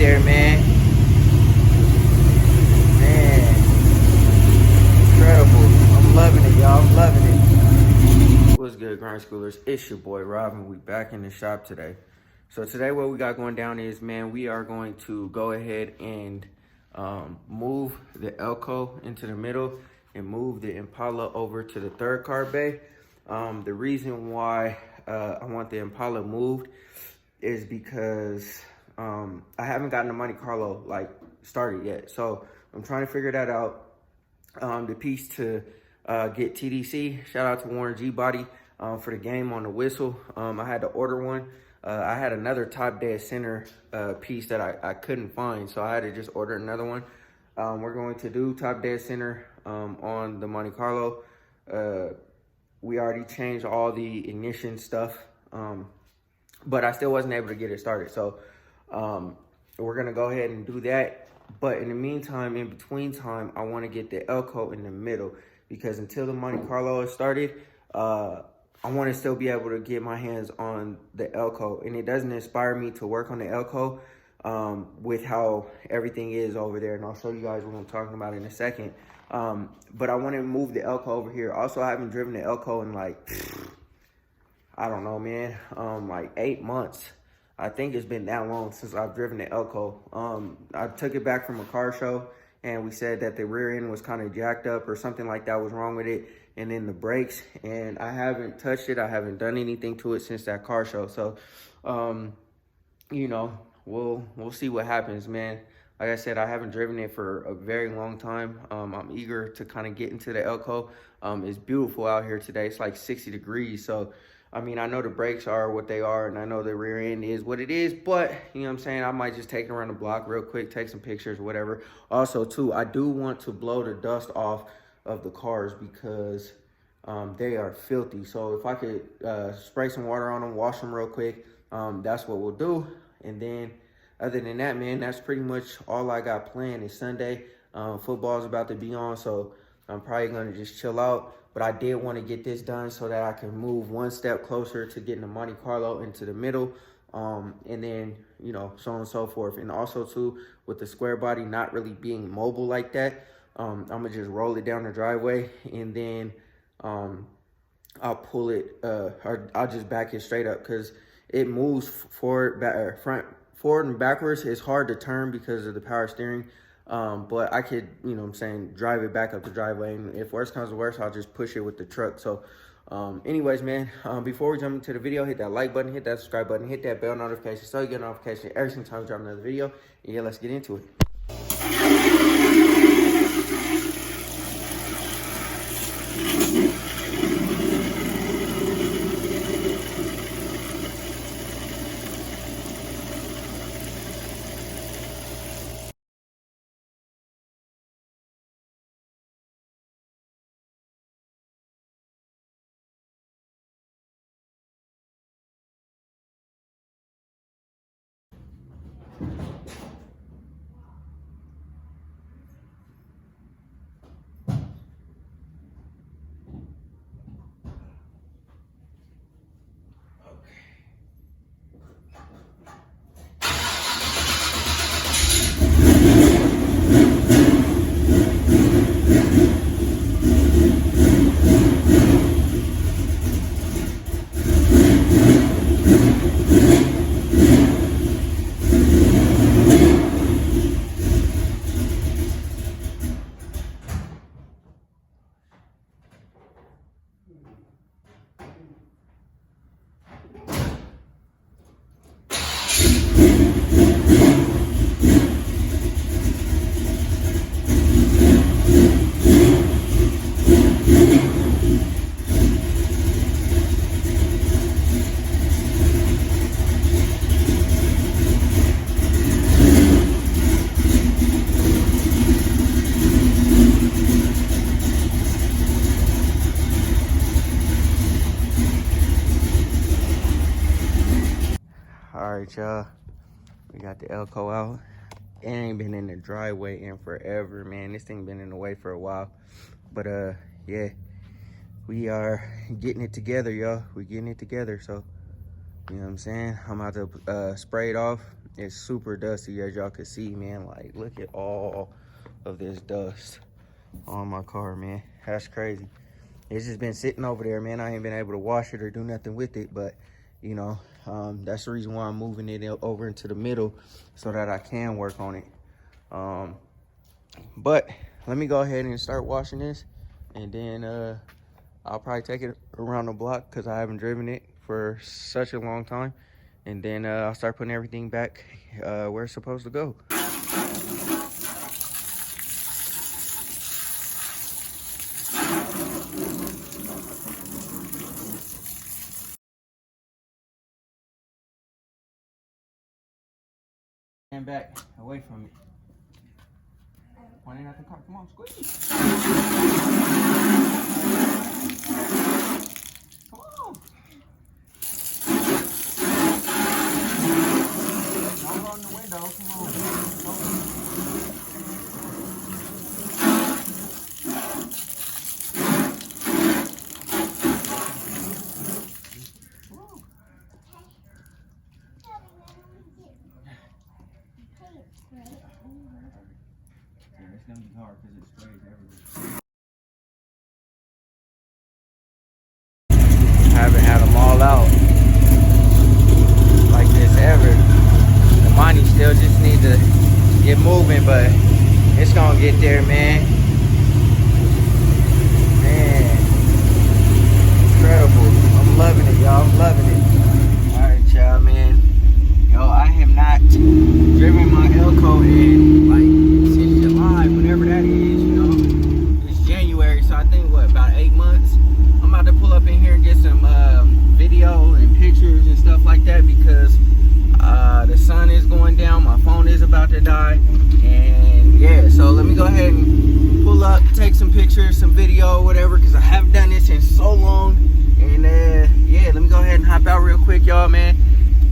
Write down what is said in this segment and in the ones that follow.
here, man. Man, incredible. I'm loving it, y'all. I'm loving it. What's good, grind schoolers? It's your boy Rob, and we back in the shop today. So today what we got going down is, man, we are going to go ahead and move the Elko into the middle and move the Impala over to the third car bay. The reason why I want the Impala moved is because I haven't gotten the Monte Carlo like started yet. So I'm trying to figure that out. The piece to get TDC, shout out to Warren gbody for the game on the whistle. I had to order one. I had another top dead center piece that I couldn't find, so I had to just order another one. We're going to do top dead center on the Monte Carlo. We already changed all the ignition stuff, but I still wasn't able to get it started. So we're gonna go ahead and do that. But in the meantime, in between time, I want to get the Elko in the middle, because until the Monte Carlo is started, I want to still be able to get my hands on the Elko, and it doesn't inspire me to work on the Elko with how everything is over there. And I'll show you guys what I'm talking about in a second. But I want to move the Elko over here. Also, I haven't driven the Elko in like, I don't know, man, like 8 months. I think it's been that long since I've driven the Elko. I took it back from a car show, and we said that the rear end was kind of jacked up or something like that was wrong with it, and then the brakes, and I haven't touched it. I haven't done anything to it since that car show. So, you know, we'll see what happens, man. Like I said, I haven't driven it for a very long time. I'm eager to kind of get into the Elko. It's beautiful out here today. It's like 60 degrees. So, I mean, I know the brakes are what they are, and I know the rear end is what it is, but, you know what I'm saying, I might just take it around the block real quick, take some pictures, whatever. Also, too, I do want to blow the dust off of the cars because they are filthy. So if I could spray some water on them, wash them real quick, that's what we'll do. And then other than that, man, that's pretty much all I got planned. It's Sunday. Football's about to be on, so I'm probably going to just chill out. But I did want to get this done so that I can move one step closer to getting the Monte Carlo into the middle. And then, you know, so on and so forth. And also, too, with the square body not really being mobile like that, I'm going to just roll it down the driveway, and then I'll pull it, or I'll just back it straight up, because it moves forward, forward and backwards. It's hard to turn because of the power steering. But I could, you know what I'm saying, drive it back up the driveway, and if worse comes to worse, I'll just push it with the truck. So anyways, man, before we jump into the video, hit that like button, hit that subscribe button, hit that bell notification so you get a notification every single time we drop another video. And yeah, let's get into it. All right, y'all, we got the Elko out. It ain't been in the driveway in forever, man. This thing been in the way for a while, but yeah, we are getting it together, y'all. We're getting it together. So, you know what I'm saying, I'm about to spray it off, It's super dusty, as y'all can see, man. Like, look at all of this dust on my car, man. That's crazy. It's just been sitting over there, man. I ain't been able to wash it or do nothing with it, but you know, that's the reason why I'm moving it over into the middle so that I can work on it. But let me go ahead and start washing this, and then I'll probably take it around the block because I haven't driven it for such a long time, and then I'll start putting everything back where it's supposed to go. Stand back away from it. Pointing at the car. Come on, squeeze. Come on. Not on the window. Come on. Yeah, it's gonna be hard because it sprays everywhere. Haven't had them all out like this ever. The money still just need to get moving, but it's gonna get there, man. Man, incredible. I'm loving it, y'all. I'm loving it. All right, y'all, man. Yo, I have not driven my Elko in like since July, whenever that is, you know. It's January, so I think what, about 8 months. I'm about to pull up in here and get some video and pictures and stuff like that because the sun is going down, my phone is about to die, and yeah, so let me go ahead and pull up, take some pictures, some video, whatever, because I haven't done this in so long. And yeah, let me go ahead and hop out real quick, y'all, man.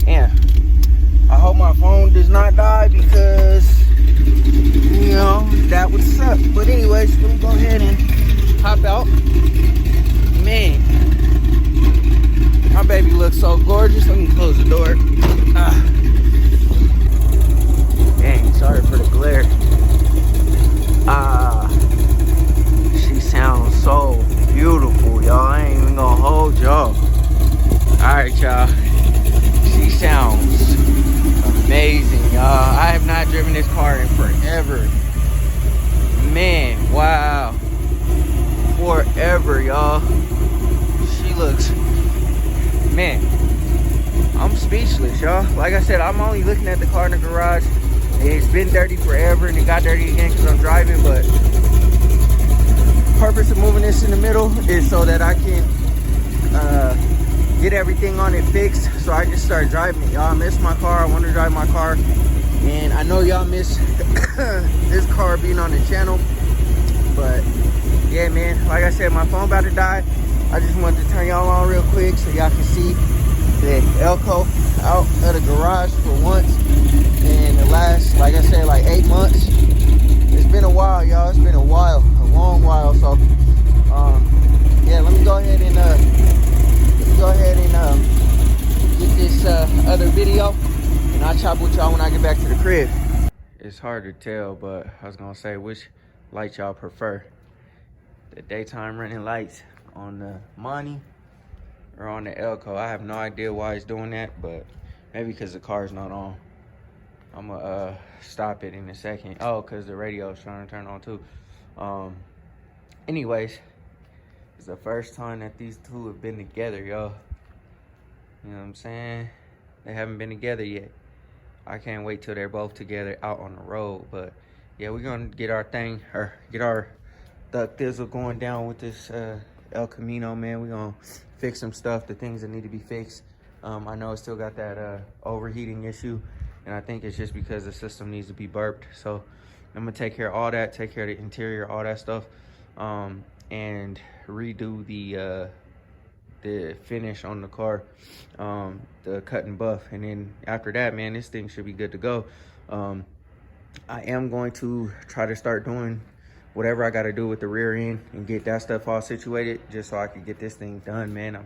Yeah, I hope my phone does not die because, you know, that would suck. But anyways, let me go ahead and hop out. Man, my baby looks so gorgeous. Let me close the door. Dang, sorry for the glare. She sounds so beautiful, y'all. I ain't even gonna hold y'all. Alright, y'all. She sounds amazing, y'all. I have not driven this car in forever. Man, wow. Forever, y'all. She looks, man, I'm speechless, y'all. Like I said, I'm only looking at the car in the garage. It's been dirty forever, and it got dirty again because I'm driving, but the purpose of moving this in the middle is so that I can get everything on it fixed, so I just start driving it. Y'all, I miss my car. I want to drive my car, and I know y'all miss this car being on the channel. But yeah, man, like I said, my phone about to die. I just wanted to turn y'all on real quick so y'all can see the Elko out of the garage for once in the last, like I said, like 8 months. It's been a while, y'all. It's been a while, a long while. So yeah, let me go ahead and get this other video, and I'll chop with y'all when I get back to the crib. It's hard to tell, but I was gonna say, which light y'all prefer? The daytime running lights on the Monte or on the Elko? I have no idea why it's doing that, but maybe because the car's not on. I'm gonna stop it in a second. Oh, because the radio is trying to turn on too. Anyways, it's the first time that these two have been together, y'all. You know what I'm saying? They haven't been together yet. I can't wait till they're both together out on the road. But yeah, we're gonna get our thing, or get our duck thizzle going down with this El Camino, man. We're gonna fix some stuff, the things that need to be fixed. I know it's still got that overheating issue, and I think it's just because the system needs to be burped. So I'm gonna take care of all that, take care of the interior, all that stuff, and redo the finish on the car, the cut and buff. And then after that, man, this thing should be good to go. I am going to try to start doing whatever I got to do with the rear end and get that stuff all situated just so I can get this thing done, man.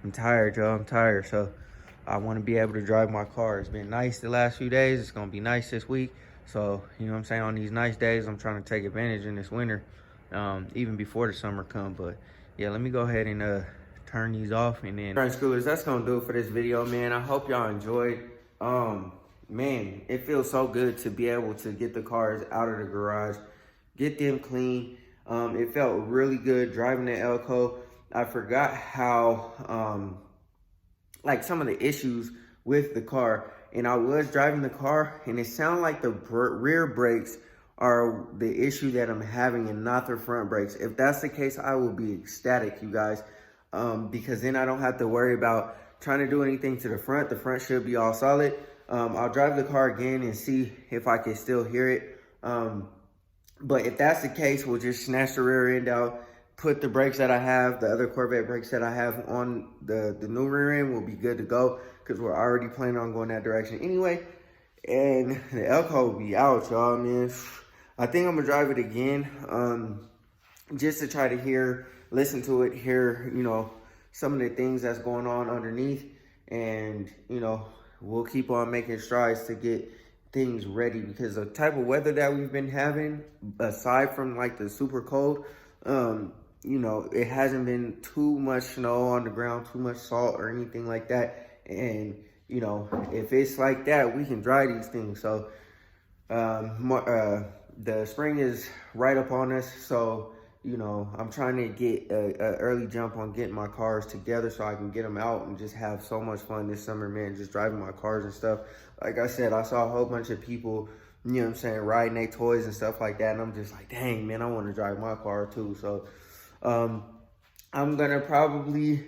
I'm tired, y'all. I'm tired. So I want to be able to drive my car. It's been nice the last few days. It's going to be nice this week. So, you know what I'm saying? On these nice days, I'm trying to take advantage in this winter, even before the summer comes. But yeah, let me go ahead and turn these off. And then, all right, schoolers, that's going to do it for this video, man. I hope y'all enjoyed. Man, it feels so good to be able to get the cars out of the garage, get them clean. It felt really good driving the Elko. I forgot how, like some of the issues with the car. And I was driving the car and it sounded like the rear brakes are the issue that I'm having and not the front brakes. If that's the case, I will be ecstatic, you guys, because then I don't have to worry about trying to do anything to the front. The front should be all solid. I'll drive the car again and see if I can still hear it. But if that's the case, we'll just snatch the rear end out, put the brakes that I have, the other Corvette brakes that I have on the new rear end will be good to go because we're already planning on going that direction anyway. And the Elko will be out, y'all, man. I think I'm gonna drive it again, just to try to listen to it, hear, you know, some of the things that's going on underneath. And, you know, we'll keep on making strides to get things ready because the type of weather that we've been having, aside from like the super cold, you know, it hasn't been too much snow on the ground, too much salt or anything like that. And, you know, if it's like that, we can dry these things. So the spring is right up on us. So, you know, I'm trying to get an early jump on getting my cars together so I can get them out and just have so much fun this summer, man, just driving my cars and stuff. Like I said, I saw a whole bunch of people, you know what I'm saying, riding their toys and stuff like that. And I'm just like, dang, man, I want to drive my car too. So I'm going to probably,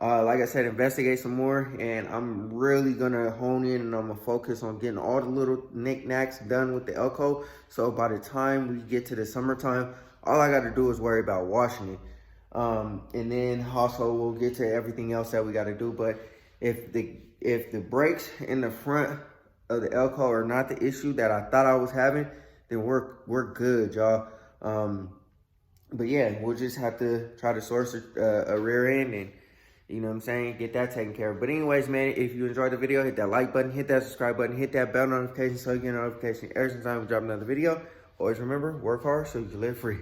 like I said, investigate some more. And I'm really going to hone in and I'm going to focus on getting all the little knickknacks done with the Elko. So by the time we get to the summertime, all I got to do is worry about washing it. And then also we'll get to everything else that we got to do. But if the brakes in the front of the Elko are not the issue that I thought I was having, then we're good, y'all. But yeah, we'll just have to try to source a rear end and, you know what I'm saying, get that taken care of. But anyways, man, if you enjoyed the video, hit that like button, hit that subscribe button, hit that bell notification so you get a notification every time we drop another video. Always remember, work hard so you can live free.